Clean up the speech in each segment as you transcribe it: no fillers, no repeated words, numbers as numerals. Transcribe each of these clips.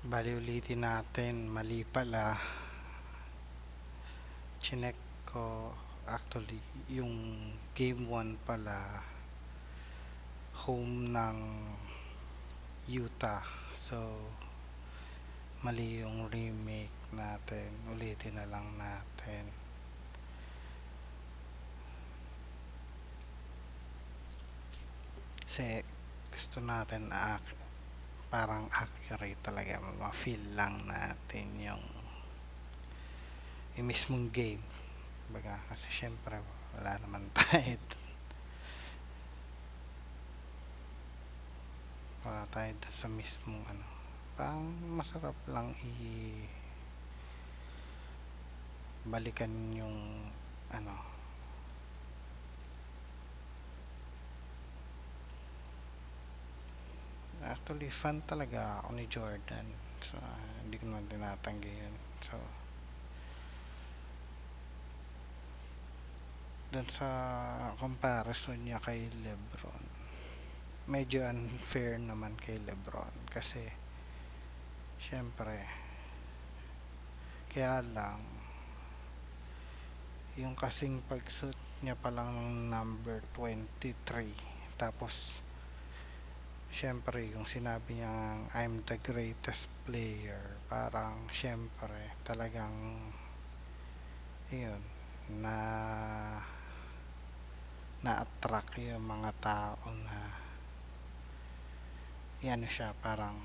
Bali ulitin natin, mali pala. Chinek ko actually yung game 1 pala home ng Utah. So mali yung remake natin. Ulitin na lang natin. Kasi gusto natin parang accurate talaga, ma-feel lang natin yung mismong game. Baga, kasi syempre wala naman tayo wala tayo sa mismong ano. Parang masarap lang balikan yung ano. Actually, fan talaga ako ni Jordan. So, hindi ko naman tinatanggi yun. So, dun sa comparison niya kay LeBron, medyo unfair naman kay LeBron. Kasi, syempre, kaya lang, yung kasing pagsuot niya palang number 23. Tapos, syempre, yung sinabi niyang I'm the greatest player, parang syempre talagang yun na-attract yung mga tao na yan siya, parang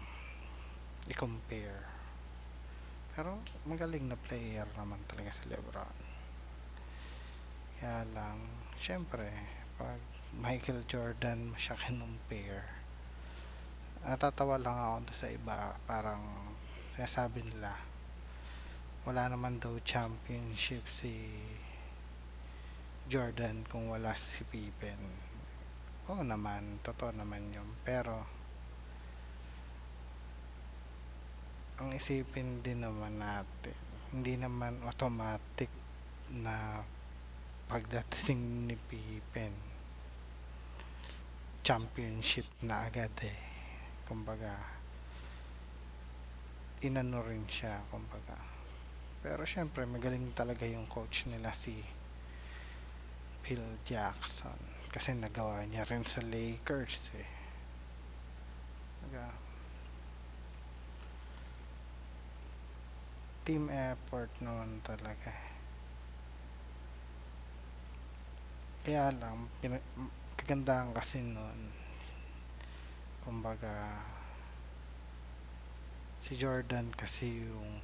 i-compare. Pero magaling na player naman talaga si LeBron. Kaya lang syempre pag Michael Jordan mo siya kinumpare, natatawa lang ako sa iba. Parang sinasabi nila wala naman daw championship si Jordan kung wala si Pippen. Oo naman, totoo naman yun. Pero ang isipin din naman natin, hindi naman automatic na pagdating ni Pippen championship na agad eh. Kumbaga inano rin siya, kumbaga. Pero syempre magaling talaga yung coach nila, si Phil Jackson, kasi nagawa niya rin sa Lakers eh. Kumbaga, team effort naman talaga. Kaya lang kagandahan kasi nun, kumbaga si Jordan kasi yung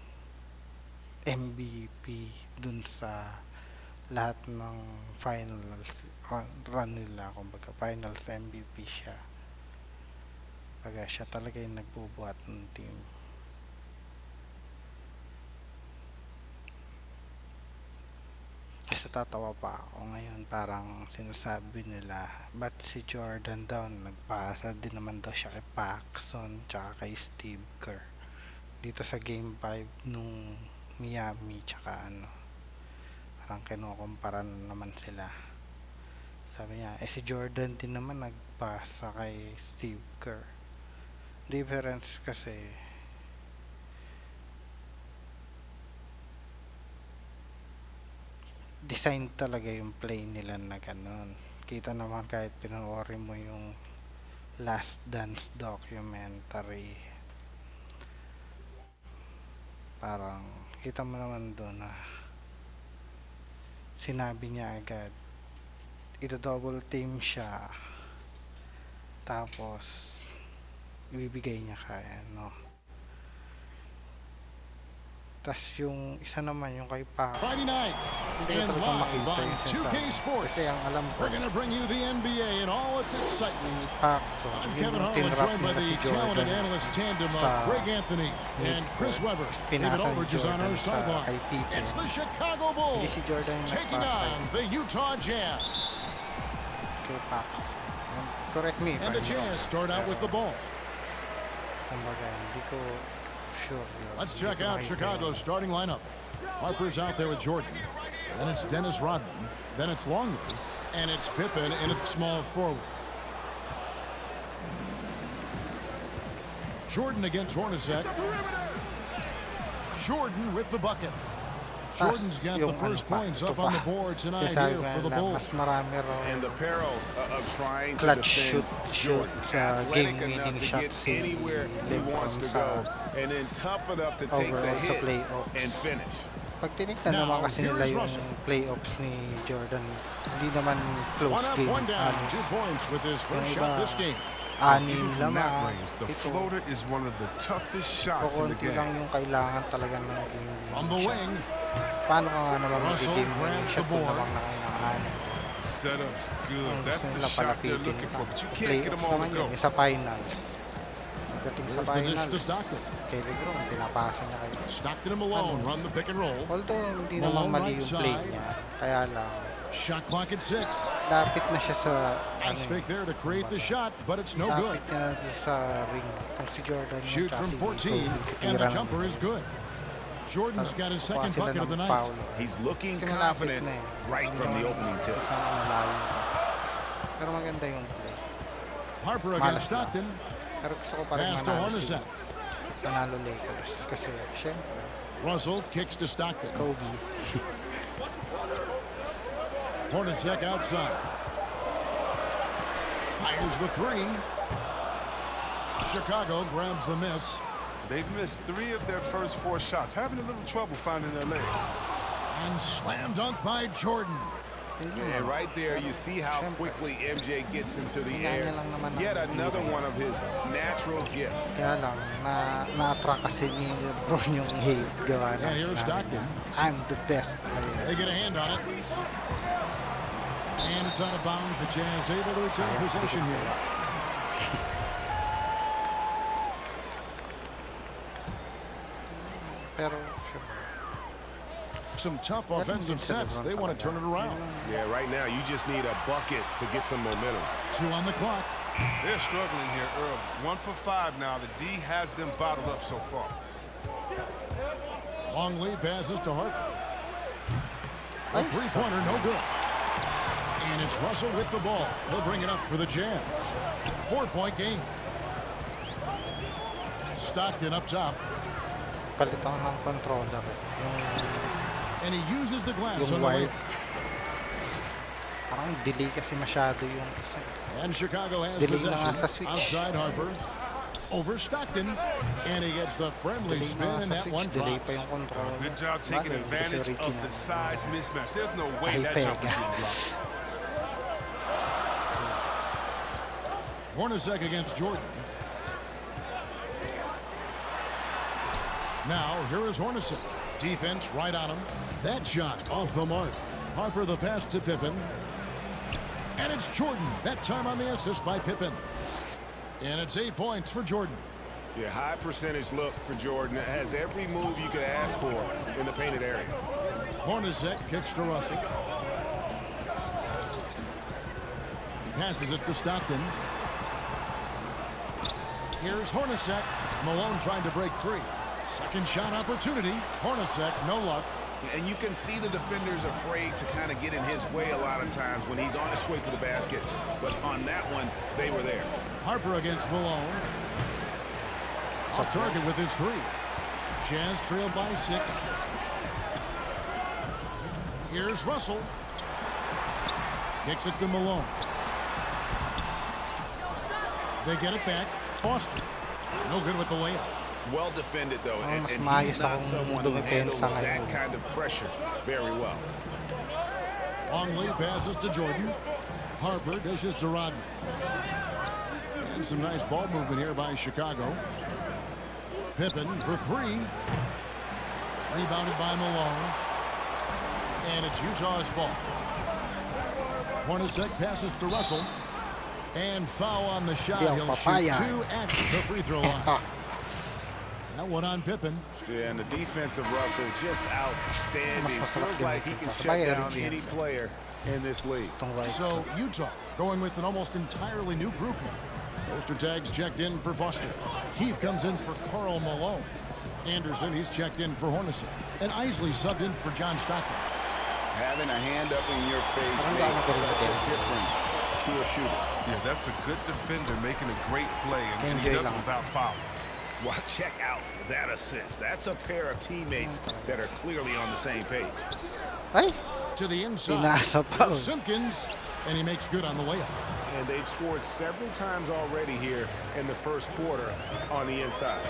MVP dun sa lahat ng finals run nila. Kumbaga finals MVP siya. Kumbaga siya talaga yung nagbubuhat ng team. Kasi tatawa pa ako ngayon, parang sinasabi nila ba't si Jordan daw nagpasa din naman daw siya kay Paxson tsaka kay Steve Kerr dito sa game 5 nung Miami, tsaka ano, parang kinukumpara naman sila. Sabi niya, si Jordan din naman nagpasa kay Steve Kerr. Difference kasi design talaga yung play nila na ganun. Kita naman kahit pinoorin mo yung Last Dance documentary, parang kita mo naman doon na sinabi niya agad ito-double team siya, tapos ibibigay niya kaya, no? Tas yung isa naman, yung kay Pac, Friday night hindi ko and talaga live makita on yung 2K Sports. kasi ang alam ko We're going to bring you the NBA and all its excitement. Pac, I'm yun Kevin yung Harlan, tinrap joined by nila the si talented Jordan analyst tandem of sa Greg Anthony and Chris Webber. David pinasa ni Aldridge is on Jordan our sa sideline. kay Pippen. It's the Chicago Hindi Bulls si Jordan yung taking nagpasa on the Utah Jazz. kay Pac. Correct me if And the I'm wrong. Jazz start out with the ball. Kumbaga, hindi ko sure yun. Let's Hindi check ko out makita Chicago's yun. starting lineup. Harper's out there with Jordan. Then it's Dennis Rodman. Then it's Longley. And it's Pippen in at small forward. Jordan against Hornacek. Jordan with the bucket. Jordan's got the first points up on the board tonight here for the Bulls. And the perils of trying to Clutch defend shoot Jordan. sa Athletic game-winning enough to shot get si anywhere he wants to go, and then tough enough to take the overall sa hit playoffs. and finish. Pag tinignan naman kasi nila yung playoffs ni Jordan, hindi naman close One up, game. one down. 2 points with his first shot this game. Anim Even from that lamang. range, the Ito, floater is one of the toughest shots in the kukunti lang game. yung kailangan talaga ng game. From the wing, Paano ka nga naman Russell mag-game yung grabs the shot kung board. naman na kayo ng anim? Setup's good. Ang That's gusto the nila shot they're palapitin looking for, pa. but you can't get them all Playoffs to go. naman yun, sa finals. Pagdating sa here's the dish to finals, Stockton. kay Lebron, pinapasa niya kayo. Stockton and Malone run the pick and roll. Although hindi Malone naman mali right yung play side. niya, kaya lang, Shot clock at 6. lapit na siya sa, Nice fake there to create the shot, but it's no good. lapit niya na sa ring. Kung si Jordan yung Shoots from 14, and the jumper is good. Jordan's got his second bucket of the night. He's looking Kasi malapit confident na eh. right from the opening tip. Kasi malayo pa. Pero maganda yung play. Harper Malas against na. Stockton. Pero gusto ko pa rin Pass to manalo Hornacek. Panalo Lakers. Kasi syempre, Russell kicks to Stockton. Kobe. Hornacek outside. Fires the 3. Chicago grabs the miss. They've missed 3 of their first 4 shots, having a little trouble finding their legs. And slam dunk by Jordan. And right there, you see how quickly MJ gets into the Kailangan air. niya lang naman ng Yet another one of his natural gifts. Kaya lang, na-attract kasi ni LeBron yung hate gawa Yeah, here's sinabi Stockton. niya, I'm the best. They get a hand on it. And it's out of bounds. The Jazz able to retain possession here. Pero, syempre, Some tough offensive sets. They want to turn it around. Yeah, right now, you just need a bucket to get some momentum. 2 on the clock. They're struggling here early. 1 for 5 now. The D has them bottled up so far. Longley passes to Harper. A three-pointer, no good. And it's Russell with the ball. He'll bring it up for the Jazz. 4-point game. Stockton up top. palitan ng controller. And he uses the glass on Yung the way. wire. Parang delay kasi masyado yung And Chicago has delay na possession. nga sa switch. Outside Harper. Over Stockton. And he gets the friendly Delay spin, na and nga sa that switch, one delay drops. pa yung controller. Good job taking Bagay, advantage kasi of the original. size mismatch. There's no way Ay, that jump was pega. getting blocked. Hornacek against Jordan. Now, here is Hornacek. Defense right on him. That shot off the mark. Harper the pass to Pippen. And it's Jordan. That time on the assist by Pippen. And it's 8 points for Jordan. Yeah, high percentage look for Jordan. It has every move you could ask for in the painted area. Hornacek kicks to Russell. Passes it to Stockton. Here's Hornacek. Malone trying to break free. Second shot opportunity. Hornacek, no luck. And you can see the defenders afraid to kind of get in his way a lot of times when he's on his way to the basket. But on that one, they were there. Harper against Malone. Off target with his three. Jazz trailed by 6. Here's Russell. Kicks it to Malone. They get it back. Foster. No good with the layup. Well defended, though, and mas he's maayos not akong someone who handles dumepensa that ngayon. kind of pressure very well. Longley passes to Jordan. Harper dishes to Rodney. And some nice ball movement here by Chicago. Pippen for 3. Rebounded by Malone. And it's Utah's ball. Hornacek passes to Russell. And foul on the shot. Yo, He'll shoot papaya. 2 at the free throw line. That one on Pippen. Yeah, and the defense of Russell just outstanding. Feels like he can shut Papaya down rin any siya. player in this league. Itong right. So Utah going with an almost entirely new group here. Poster tags checked in for Foster. Keefe comes in for Karl Malone. Anderson, he's checked in for Hornacek. And Isley subbed in for John Stockton. Having a hand up in your face Parang makes gaano such ka rin a difference to a shooter. Yeah, that's a good defender making a great play, and he Enjoy does it lang. without foul. Well, check out that assist. That's a pair of teammates that are clearly on the same page. Ay! To the inside. Pinasa pa. Here's Simpkins, and he makes good on the layup. And they've scored several times already here in the first quarter on the inside.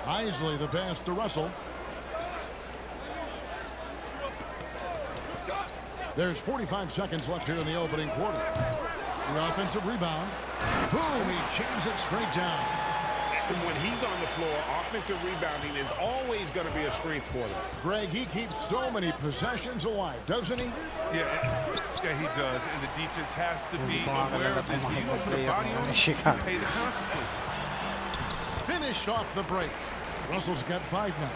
Isley the pass to Russell. There's 45 seconds left here in the opening quarter. The offensive rebound. Boom, he jams it straight down. And when he's on the floor, offensive rebounding is always going to be a strength for them. Greg, he keeps so many possessions alive, doesn't he? Yeah, he does. And the defense has to be aware of this. When you don't put a body on it, you pay the consequences. Finished off the break. Russell's got 5 now.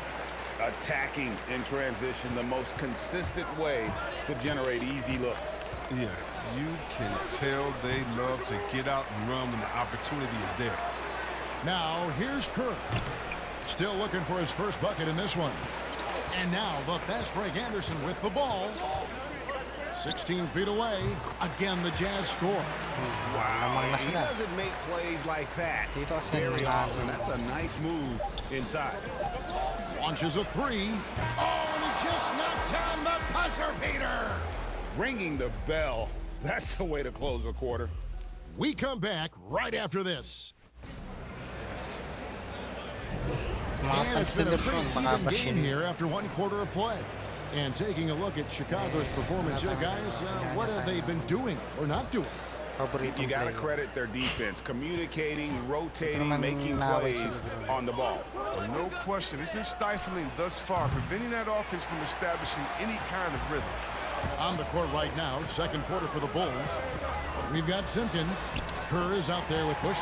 Attacking in transition, the most consistent way to generate easy looks. Yeah, you can tell they love to get out and run when the opportunity is there. Now, here's Kerr. Still looking for his first bucket in this one. And now, the fast break Anderson with the ball. 16 feet away. Again, the Jazz score. Wow, he doesn't make plays like that very often. That's a nice move inside. Launches a 3. Oh, and he just knocked down the buzzer beater. Ringing the bell. That's the way to close a quarter. We come back right after this. And it's been a pretty even game here after 1 quarter of play. And taking a look at Chicago's performance here, guys, what have they been doing or not doing? You got to credit their defense, communicating, rotating, making plays on the ball. Well, no question. It's been stifling thus far, preventing that offense from establishing any kind of rhythm. On the court right now, second quarter for the Bulls. We've got Simpkins. Kerr is out there with Bush.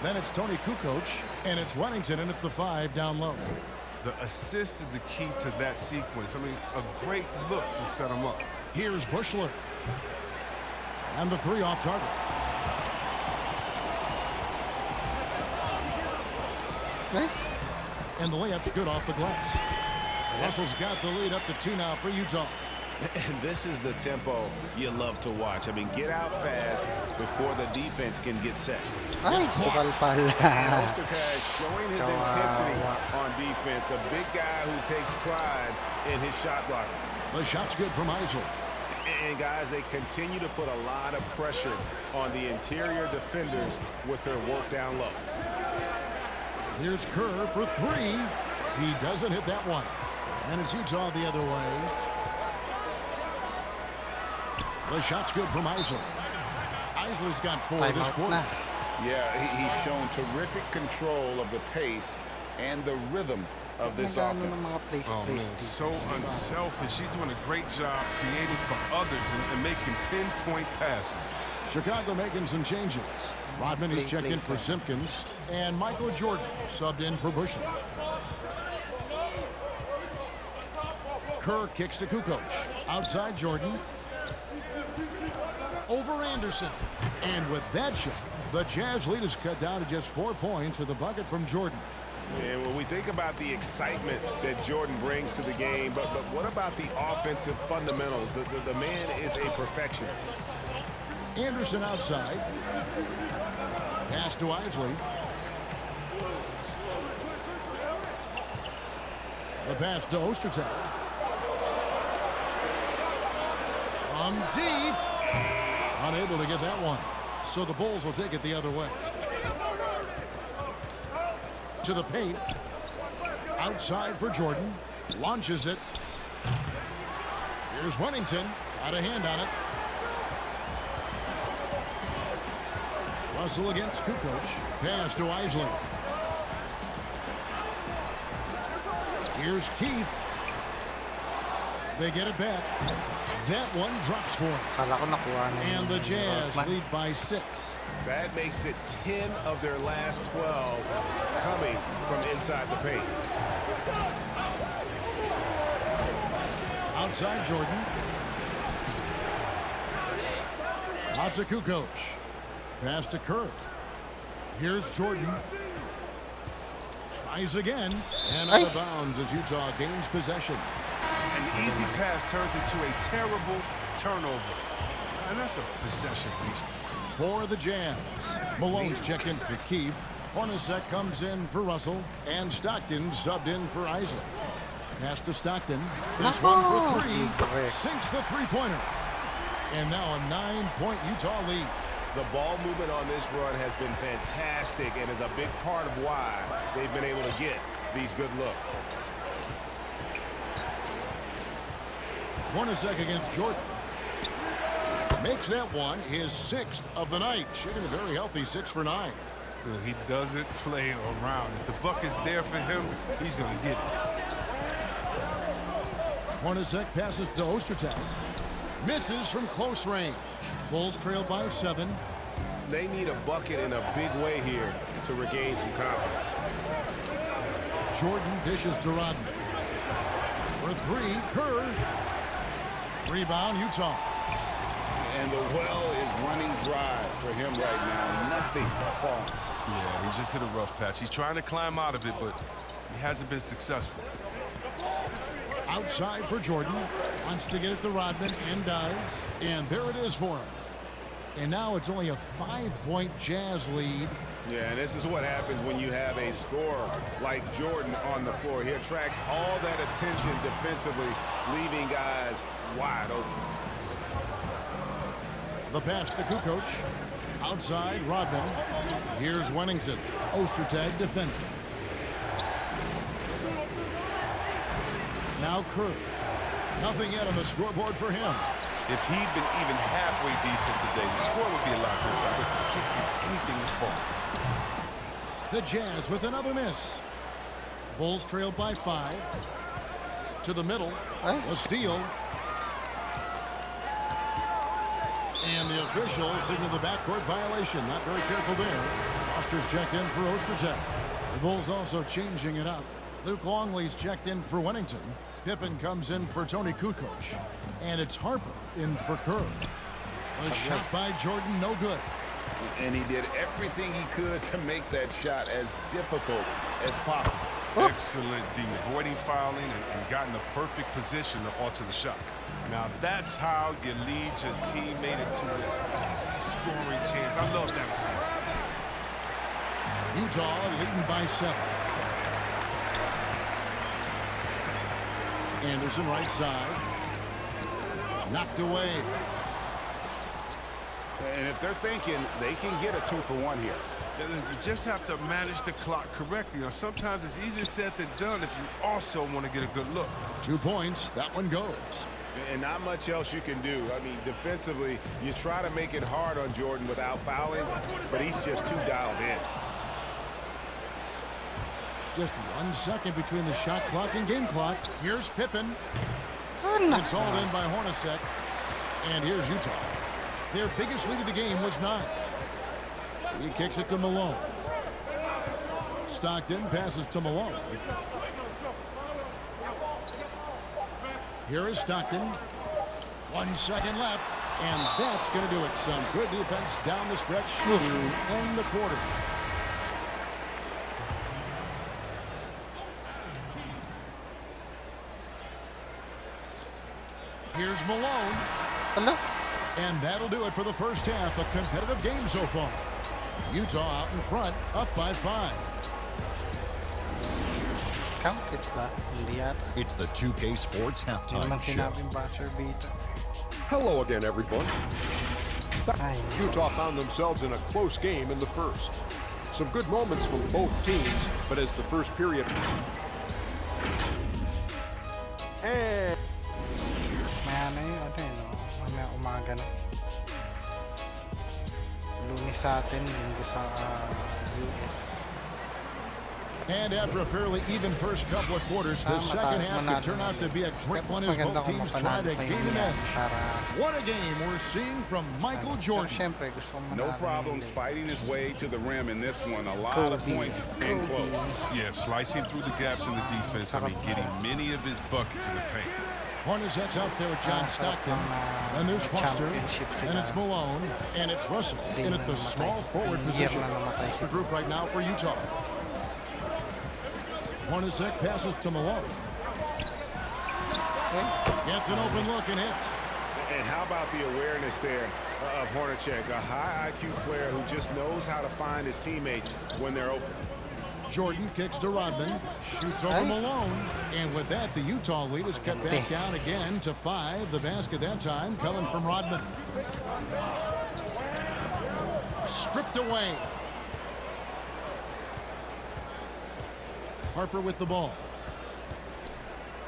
Then it's Tony Kukoc, and it's Wennington in at the 5 down low. The assist is the key to that sequence. I mean, a great look to set him up. Here's Bushler. And the 3 off target. And the layup's good off the glass. Russell's got the lead up to 2 now for Utah. And this is the tempo you love to watch. I mean, get out fast before the defense can get set. Ay, sukal pala. Ostertag showing his intensity on defense. A big guy who takes pride in his shot blocking. The shot's good from Isley. And guys, they continue to put a lot of pressure on the interior defenders with their work down low. Here's Kerr for 3. He doesn't hit that one. And it's Utah the other way. The shot's good from Isley. Isley's got 4 this quarter. Yeah, he's shown terrific control of the pace and the rhythm of this offense. Oh, man, so unselfish. He's doing a great job creating for others and making pinpoint passes. Chicago making some changes. Rodman is checked in for Simpkins. And Michael Jordan subbed in for Bushman. Kerr kicks to Kukoc. Outside Jordan. Over Anderson. And with that shot, the Jazz lead is cut down to just 4 points with a bucket from Jordan. And when we think about the excitement that Jordan brings to the game, but what about the offensive fundamentals? The man is a perfectionist. Anderson outside. Pass to Isley. The pass to Ostertag. On deep. Unable to get that one. So the Bulls will take it the other way. To the paint. Outside for Jordan. Launches it. Here's Wennington. Got a hand on it. Russell against Kukoc. Pass to Isley. Here's Keith. They get it back. That one drops for him. And the Jazz lead by 6. That makes it 10 of their last 12 coming from inside the paint. Outside Jordan. Out to Kukoc. Pass to Kerr. Here's Jordan. Tries again. And out of bounds as Utah gains possession. An easy pass turns into a terrible turnover. And that's a possession waste. for the Jazz. Malone's checked in for Keefe. Hornacek comes in for Russell. And Stockton subbed in for Isley. Pass to Stockton. This one for three. Sinks the three-pointer. And now a 9-point Utah lead. The ball movement on this run has been fantastic and is a big part of why they've been able to get these good looks. Hornacek against Jordan. Makes that one his 6th of the night. Shooting a very healthy 6 for 9. Well, he doesn't play around. If the buck is there for him, he's going to get it. Hornacek passes to Ostertag. Misses from close range. Bulls trail by 7. They need a bucket in a big way here to regain some confidence. Jordan dishes to Rodman. For 3, Kerr. Rebound, Utah. And the well is running dry for him right now. Nothing falling. Yeah, he just hit a rough patch. He's trying to climb out of it, but he hasn't been successful. Outside for Jordan. Wants to get it to Rodman and does. And there it is for him. And now it's only a 5-point Jazz lead. Yeah, and this is what happens when you have a scorer like Jordan on the floor. He attracts all that attention defensively, leaving guys wide open. The pass to Kukoc. Outside, Rodman. Here's Wennington. Ostertag defending. Now Kerr. Nothing yet on the scoreboard for him. If he'd been even halfway decent today, the score would be a lot different. But he can't get anything this far. The Jazz with another miss. Bulls trail by 5. To the middle. A steal. And the official signaled the backcourt violation. Not very careful there. Foster's checked in for Ostertag. The Bulls also changing it up. Luke Longley's checked in for Wennington. Pippen comes in for Tony Kukoc. And it's Harper in for Kerr. A shot by Jordan, no good. And he did everything he could to make that shot as difficult as possible. Excellent D, avoiding fouling and got in the perfect position to alter the shot. Now that's how you lead your teammate into an easy scoring chance. I love that receiver. Utah leading by 7. Anderson right side. Knocked away. And if they're thinking they can get a 2-for-1 here. You just have to manage the clock correctly. Now, sometimes it's easier said than done if you also want to get a good look. 2 points. That one goes. And not much else you can do. I mean, defensively, you try to make it hard on Jordan without fouling, but he's just too dialed in. Just 1 second between the shot clock and game clock. Here's Pippen. It's hauled in by Hornacek. And here's Utah. Their biggest lead of the game was 9. He kicks it to Malone. Stockton passes to Malone. Here is Stockton. 1 second left. And that's going to do it. Some good defense down the stretch to end the quarter. Here's Malone. Hello? And that'll do it for the first half. A competitive game so far. Utah out in front, up by 5. Count it ba? Hindi yata. It's the 2K Sports Hindi Halftime naman Show. sinabing buzzer beater. Hello again, everyone. Ay, Utah found themselves in a close game in the first. Some good moments from both teams, but as the first period... And... may ano yun, no? Mamaya umaga na. Lunes sa atin, linggo sa US. And after a fairly even first couple of quarters, the second half could turn out to be a great one as both teams try to gain an edge. What a game we're seeing from Michael Jordan. Siyempre, gusto mo No problems fighting his way to the rim in this one. A lot of points and close. Yeah, slicing through the gaps in the defense. I mean, getting many of his buckets in the paint. Hornacek's out there with John Stockton. And there's Foster. And it's Malone. And it's Russell in at the small forward position. That's the group right now for Utah. Hornacek passes to Malone. Gets an open look and hits. And how about the awareness there? of Hornacek, a high IQ player who just knows how to find his teammates when they're open. Jordan kicks to Rodman, shoots over Malone, and with that, the Utah lead is cut back down again to 5. The basket that time coming from Rodman. Stripped away. Harper with the ball.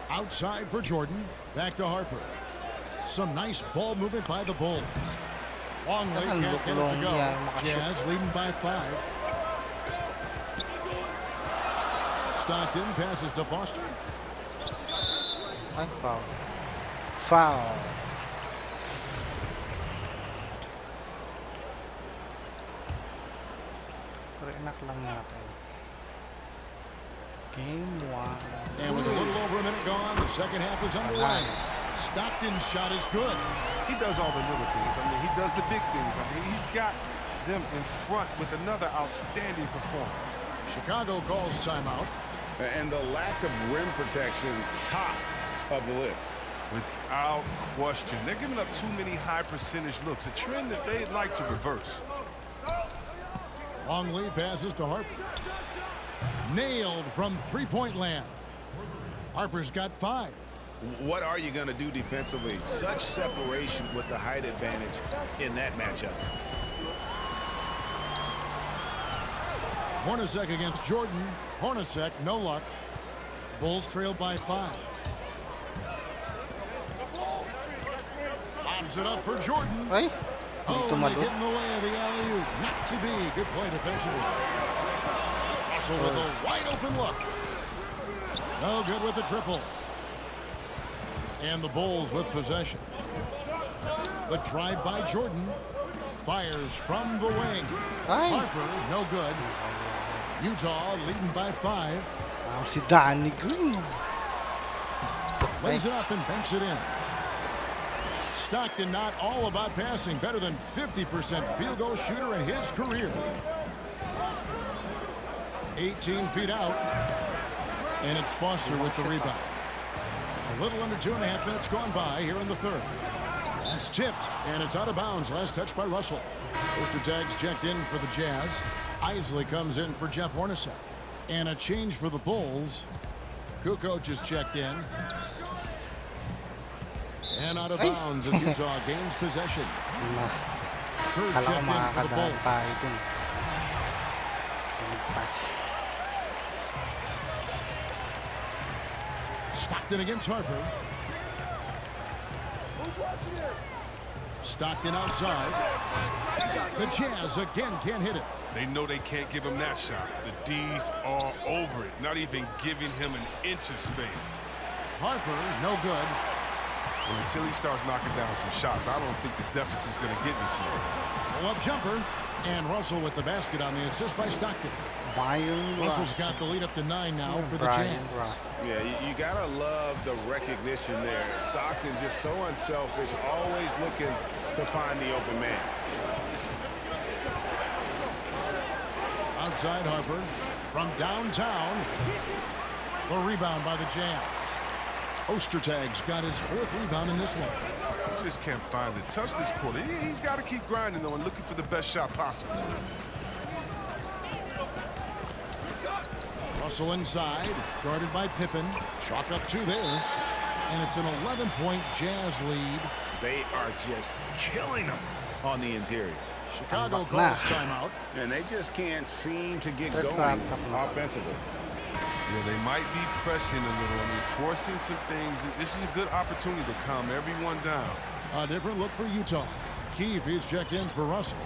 Outside for Jordan. Back to Harper. Some nice ball movement by the Bulls. Longley can't get it to go. Jazz leading by 5. Stockton passes to Foster. Foul. Foul. Enak lang natin. Game 1. And with a little over a minute gone, the second half is underway. Stockton's shot is good. He does all the little things. I mean, he does the big things. I mean, he's got them in front with another outstanding performance. Chicago calls timeout. And the lack of rim protection, top of the list. Without question. They're giving up too many high percentage looks, a trend that they'd like to reverse. Longley passes to Harper. Nailed from three-point land. Harper's got 5. What are you going to do defensively? Such separation with the height advantage in that matchup. Hornacek against Jordan. Hornacek, no luck. Bulls trailed by 5. Lobs it up for Jordan. Ay, Oh, and they get in the way of the alley-oop. Not to be. Good play defensively. Russell with a wide open look. No good with the triple. And the Bulls with possession. The drive by Jordan. Fires from the wing. Ay. Harper, no good. Utah leading by 5. si Danny Green. Lays it up and banks it in. Stockton not all about passing. Better than 50% field goal shooter in his career. 18 feet out. And it's Foster with the rebound. A little under 2.5 minutes gone by here in the third. That's tipped, and it's out of bounds. Last touch by Russell. Poster tags checked in for the Jazz. Isley comes in for Jeff Hornacek. And a change for the Bulls. Kukoc just checked in. And out of bounds as Utah gains possession. Kerr's Kala ko checked in for the makakadaan Bulls. tayo dun. Pass. Stockton against Harper. Who's watching it? Stockton outside. The Jazz again can't hit it. They know they can't give him that shot. The D's are over it, not even giving him an inch of space. Harper, no good. And until he starts knocking down some shots, I don't think the deficit's going to get any smaller. Pull-up jumper. And Russell with the basket on the assist by Stockton. Russell's got the lead up to 9 now for the Jazz. Yeah, you gotta love the recognition there. Stockton just so unselfish, always looking to find the open man. Outside Harper from downtown. The rebound by the Jazz. Ostertag's got his 4th rebound in this one. He just can't find the touch this quarter. He's got to keep grinding, though, and looking for the best shot possible. Russell inside, guarded by Pippen. Chalk up 2 there. And it's an 11-point Jazz lead. They are just killing them on the interior. Chicago calls timeout. And they just can't seem to get going offensively. Yeah, they might be pressing a little. I mean, forcing some things. This is a good opportunity to calm everyone down. A different look for Utah. Keefe is checked in for Russell.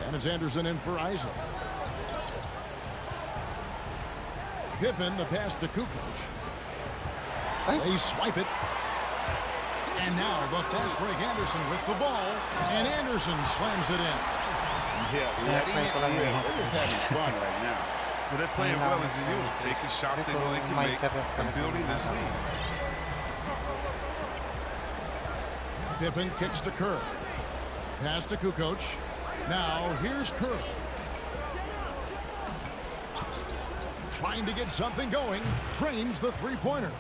And it's Anderson in for Isley. Pippen, the pass to Kukoc. They swipe it. And now the fast break Anderson with the ball. And Anderson slams it in. Yeah, letting it rip. They're just having fun right now. But they're playing well as a unit, taking shots they know they can make and building this lead. Pippen kicks to Kerr. Pass to Kukoc. Now here's Kerr. Trying to get something going. Trains the three-pointer.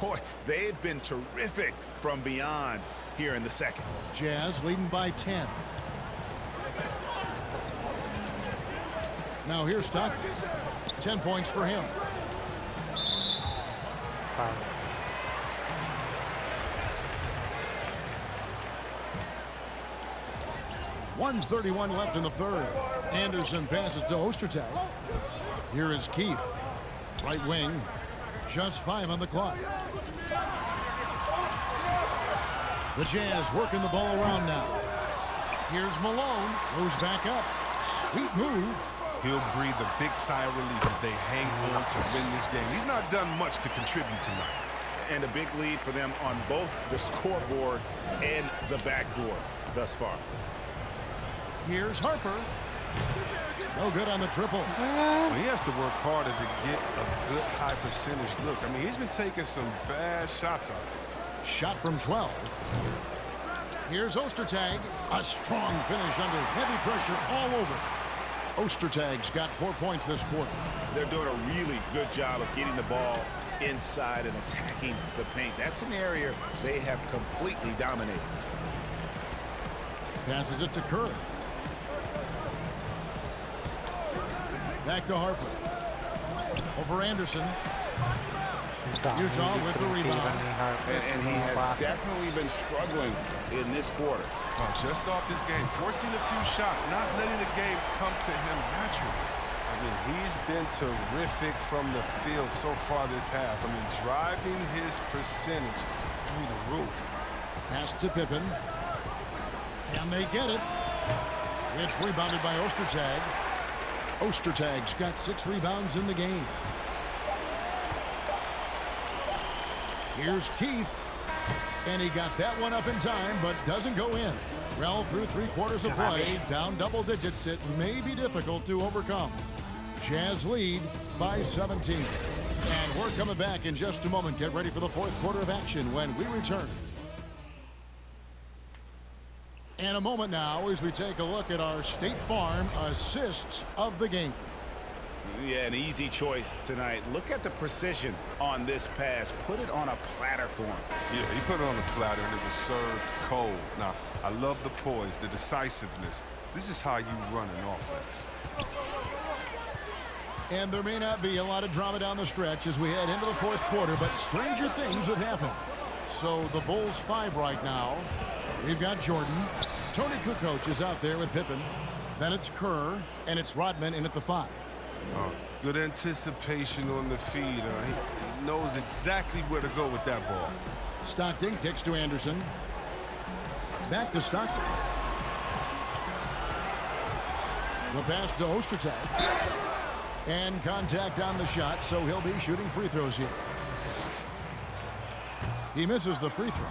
Boy, they've been terrific from beyond here in the second. Jazz leading by 10. Now here's Stockton. 10 points for him. Foul. .131 left in the third. Anderson passes to Ostertag. Here is Keith. Right wing. Just 5 on the clock. The Jazz working the ball around now. Here's Malone. Goes back up. Sweet move. He'll breathe a big sigh of relief if they hang on to win this game. He's not done much to contribute tonight. And a big lead for them on both the scoreboard and the backboard thus far. Here's Harper. No good on the triple. Well, he has to work harder to get a good high percentage look. I mean, he's been taking some bad shots out there. Shot from 12. Here's Ostertag. A strong finish under heavy pressure all over. Ostertag's got 4 points this quarter. They're doing a really good job of getting the ball inside and attacking the paint. That's an area they have completely dominated. Passes it to Kerr. Back to Harper. Over Anderson. Utah with the rebound. And he has definitely been struggling in this quarter. Well, just off his game, forcing a few shots, not letting the game come to him naturally. I mean, he's been terrific from the field so far this half. I mean, driving his percentage through the roof. Pass to Pippen. Can they get it? It's rebounded by Ostertag. Ostertag's got 6 rebounds in the game. Here's Keith. And he got that one up in time, but doesn't go in. Well, through 3 quarters of play, down double digits, it may be difficult to overcome. Jazz lead by 17. And we're coming back in just a moment. Get ready for the 4th quarter of action when we return. And a moment now as we take a look at our State Farm assists of the game. Yeah, an easy choice tonight. Look at the precision on this pass. Put it on a platter for him. Yeah, he put it on the platter and it was served cold. Now, I love the poise, the decisiveness. This is how you run an offense. And there may not be a lot of drama down the stretch as we head into the 4th quarter, but stranger things have happened. So the Bulls 5 right now. We've got Jordan. Tony Kukoc is out there with Pippen. Then it's Kerr, and it's Rodman in at the 5. Good anticipation on the feed. He knows exactly where to go with that ball. Stockton kicks to Anderson. Back to Stockton. The pass to Ostertag. And contact on the shot, so he'll be shooting free throws here. He misses the free throw.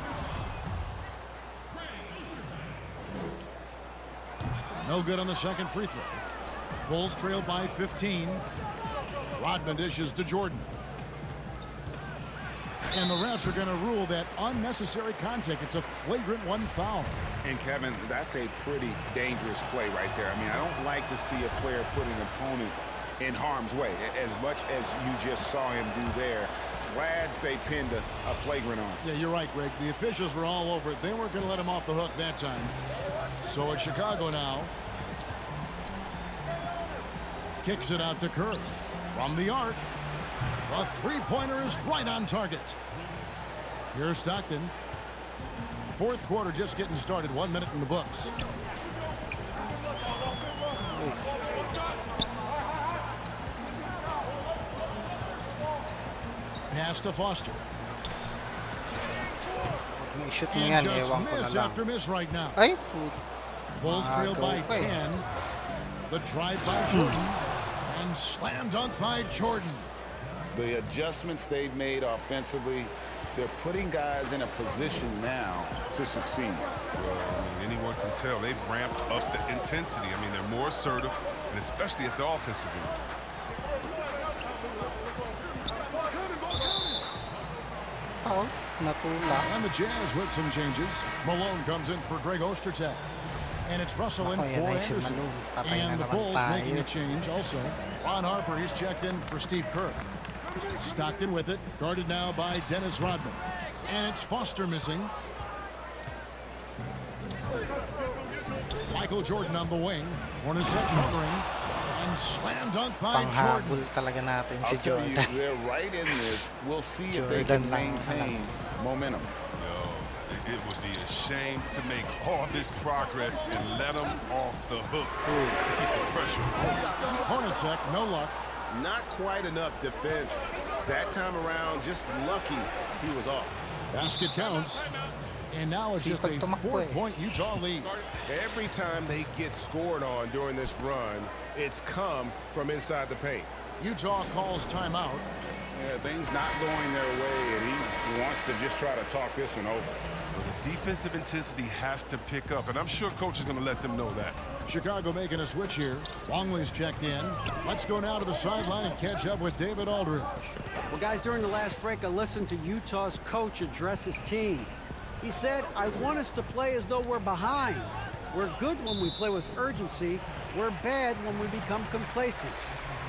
No good on the second free throw. Bulls trail by 15. Rodman dishes to Jordan. And the refs are going to rule that unnecessary contact. It's a flagrant 1 foul. And Kevin, that's a pretty dangerous play right there. I mean, I don't like to see a player put an opponent in harm's way, as much as you just saw him do there. Glad they pinned a flagrant on. Yeah, you're right, Greg. The officials were all over it. They weren't going to let him off the hook that time. So it's Chicago now. Kicks it out to Kerr. From the arc. The three-pointer is right on target. Here's Stockton. 4th quarter just getting started. 1 minute in the books. Pass to Foster. Shoot mo And yan, just ewan ko na miss lang. after miss right now. Ay, Bulls trail by Go, 10. The drive by Jordan. And slam dunk by Jordan. The adjustments they've made offensively, they're putting guys in a position now to succeed. Well, I mean, anyone can tell they've ramped up the intensity. I mean, they're more assertive, and especially at the offensive end. oh, natulak. And the Jazz with some changes. Malone comes in for Greg Ostertag. And it's Russell in Ako, for yan ay si Anderson. Manu. Patay na And the naman Bulls tayo. making a change also. Ron Harper, he's checked in for Steve Kerr. Stockton with it, guarded now by Dennis Rodman. And it's Foster missing. Michael Jordan on the wing. Hornacek covering. And slam dunk by Panghabol Jordan. talaga natin si I'll tell you, Jordan. they're right in this. We'll see if they can Jordan lang ang maintain momentum. Yo, it would be a shame to make all this progress and let them off the hook. Keep the pressure. Hornacek, no luck. Not quite enough defense. That time around, just lucky he was off. Basket counts. And now it's just a Sipag tumakbo eh. 4-point Utah lead. Every time they get scored on during this run, it's come from inside the paint. Utah calls timeout. Yeah, things not going their way, and he wants to just try to talk this one over. Well, the defensive intensity has to pick up, and I'm sure coach is going to let them know that. Chicago making a switch here. Longley's checked in. Let's go now to the sideline and catch up with David Aldridge. Well, guys, during the last break, I listened to Utah's coach address his team. He said, I want us to play as though we're behind. We're good when we play with urgency. We're bad when we become complacent.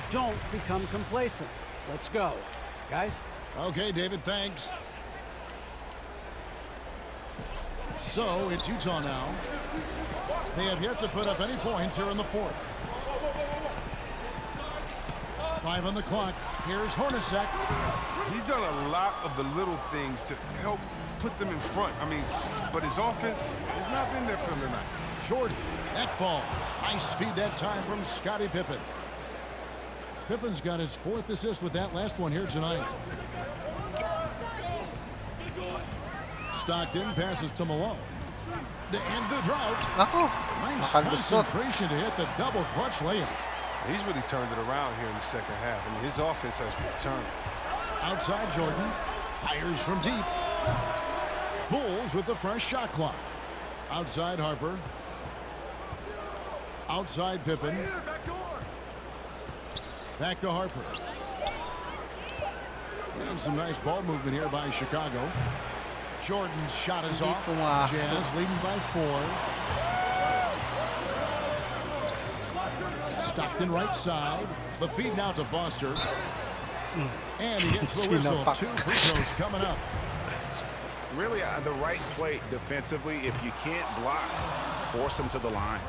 Don't become complacent. Let's go. Guys? Okay, David, thanks. So it's Utah now. They have yet to put up any points here in the fourth. 5 on the clock. Here's Hornacek. He's done a lot of the little things to help put them in front. I mean, but his offense has not been there for him tonight. Jordan, that falls. Nice feed that time from Scottie Pippen. Pippen's got his 4th assist with that last one here tonight. Stockton passes to Malone. To end the drought. Ako, Nice nakalusot. concentration to hit the double clutch layup. He's really turned it around here in the second half. I mean, his offense has returned. Outside Jordan. Fires from deep. Bulls with the fresh shot clock. Outside Harper. Outside Pippen. Back to Harper. And some nice ball movement here by Chicago. Jordan's shot is Hindi off. pumasok. Jazz leading by 4. Stockton right side. The feed now to Foster. And he gets the whistle. Sinapak. 2 free throws coming up. Really, the right play defensively. If you can't block, force them to the line.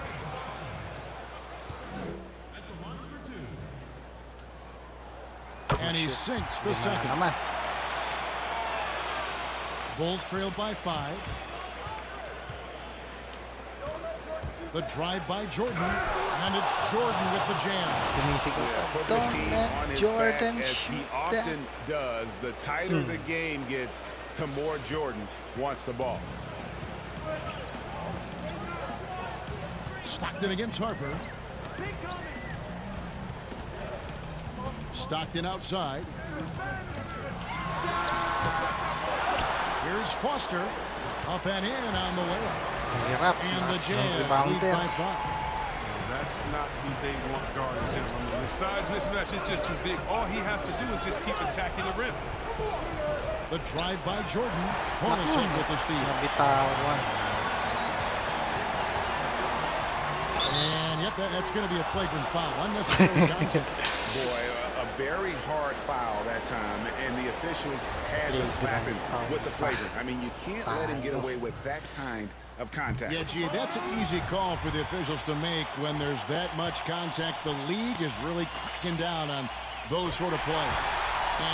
And he sinks the second. Naman. Bulls trailed by 5. The drive by Jordan. And it's Jordan with the jam. Tumisikot. Put the Don't team let on his Jordan back, as shoot he that. often does. The tighter the game gets, the more Jordan wants the ball. Stockton against Harper. Stockton outside. Here's Foster. Up and in on the layup. Hirap. And the Jazz Rebounder. lead by 5. That's not who they want guarding him. I mean, the size mismatch is just too big. All he has to do is just keep attacking the rim. The drive by Jordan. Hornacek with the steal. Nabitawan. And yep, that's going to be a flagrant foul. Unnecessary contact. Boy, a very hard foul that time, and the officials had to slap him with the flagrant. I mean, you can't let him get away with that kind of contact. Yeah, gee, that's an easy call for the officials to make when there's that much contact. The league is really cracking down on those sort of plays.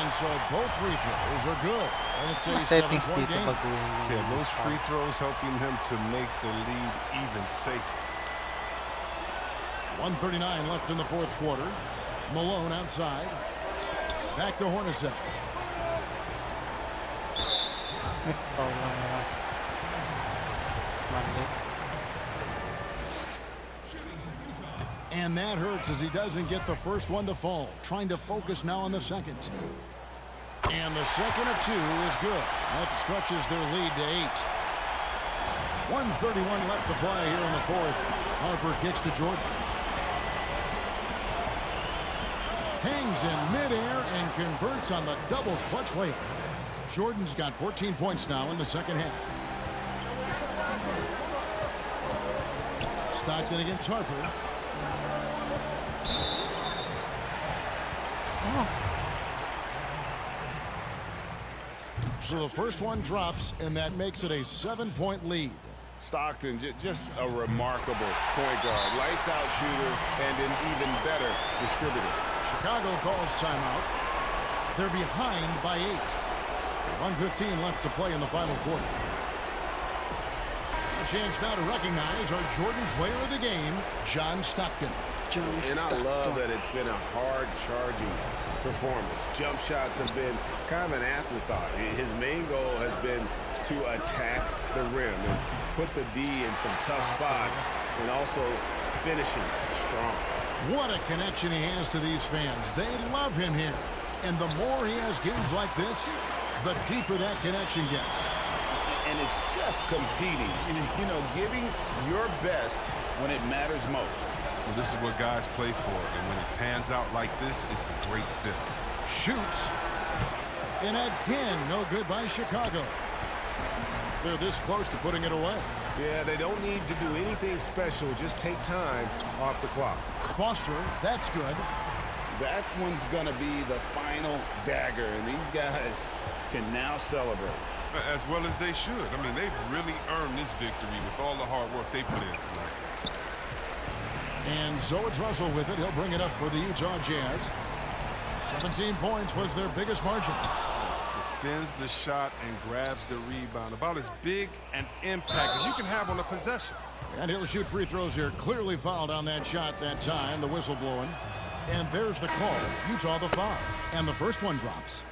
And so both free throws are good. And it's a Settings 7-point dito game. pag uwi. Yeah, those free throws helping him to make the lead even safer. 1:39 left in the fourth quarter. Malone outside. Back to Hornacek. Foul lang naman. Mali. And that hurts as he doesn't get the first one to fall. Trying to focus now on the second. And the second of 2 is good. That stretches their lead to 8. 1:31 left to play here in the fourth. Harper kicks to Jordan. Hangs in midair and converts on the double clutch layup. Jordan's got 14 points now in the second half. Stockton against Harper. So the first one drops, and that makes it a 7-point lead. Stockton, just a remarkable point guard. Lights out shooter and an even better distributor. Chicago calls timeout. They're behind by 8. 1:15 left to play in the final quarter. A chance now to recognize our Jordan Player of the Game, John Stockton. And I love that it's been a hard-charging performance. Jump shots have been kind of an afterthought. His main goal has been to attack the rim and put the D in some tough spots and also finishing strong. What a connection he has to these fans. They love him here. And the more he has games like this, the deeper that connection gets. And it's just competing, you know, giving your best when it matters most. Well, this is what guys play for, and when it pans out like this, it's a great fit. Shoots. And again, no good by Chicago. They're this close to putting it away. Yeah, they don't need to do anything special. Just take time off the clock. Foster, that's good. That one's going to be the final dagger, and these guys can now celebrate. As well as they should. I mean, they've really earned this victory with all the hard work they put in tonight. And so it's Russell with it. He'll bring it up for the Utah Jazz. 17 points was their biggest margin. Defends the shot and grabs the rebound. About as big an impact as you can have on a possession. And he'll shoot free throws here. Clearly fouled on that shot that time. The whistle blowing. And there's the call. Utah the foul. And the first one drops.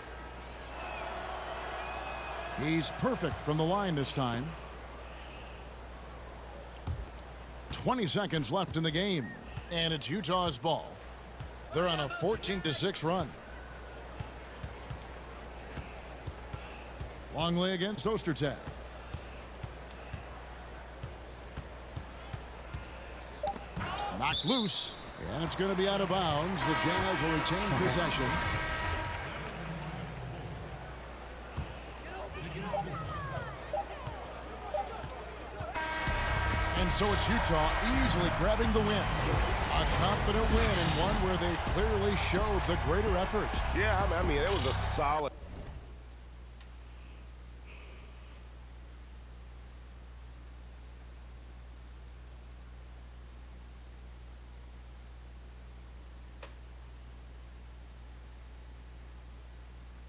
He's perfect from the line this time. 20 seconds left in the game. And it's Utah's ball. They're on a 14-6 run. Longley against Ostertag. Knocked loose. And it's going to be out of bounds. The Jazz will retain possession. And so it's Utah easily grabbing the win. A confident win and one where they clearly showed the greater effort. Yeah, I mean, it was a solid